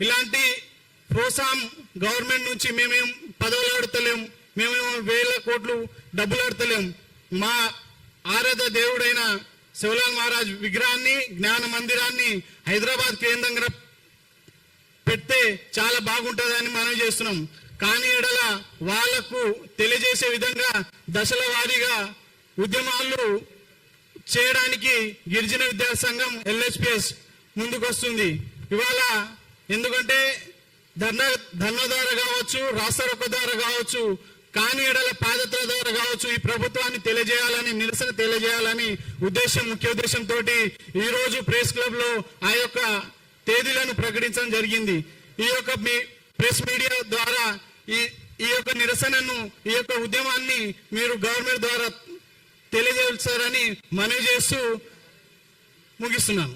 ఇలాంటి ప్రోత్సాహం గవర్నమెంట్ నుంచి మేమేం పదవులు ఆడతలేం, మేమేమో వేల కోట్లు డబ్బులు ఆడతలేం. మా ఆరాధ్య దేవుడైన శివలాల్ మహారాజ్ విగ్రహాన్ని, జ్ఞాన మందిరాన్ని హైదరాబాద్ కేంద్రంగా పెడితే చాలా బాగుంటుందని మనం చేస్తున్నాం. కానీ ఎడల వాళ్లకు తెలియజేసే విధంగా దశల వారీగా ఉద్యమాలు చేయడానికి గిరిజన విద్యార్థి సంఘం LHPS ముందుకు వస్తుంది. ఇవాళ ఎందుకంటే ధర్నా ద్వారా కావచ్చు, రాస్తారోకో ద్వారా కావచ్చు, కానీ ఎడల పాదయాత్ర ద్వారా కావచ్చు, ఈ ప్రభుత్వాన్ని తెలియజేయాలని, నిరసన తెలియజేయాలని ముఖ్య ఉద్దేశంతో ఈ రోజు ప్రెస్ క్లబ్ లో ఆ యొక్క తేదీలను ప్రకటించడం జరిగింది. ఈ యొక్క ప్రెస్ మీడియా ద్వారా ఈ యొక్క నిరసనను, ఈ యొక్క ఉద్యమాన్ని మీరు గవర్నమెంట్ ద్వారా తెలియజేస్తారని మనవి చేస్తూ ముగిస్తున్నాను.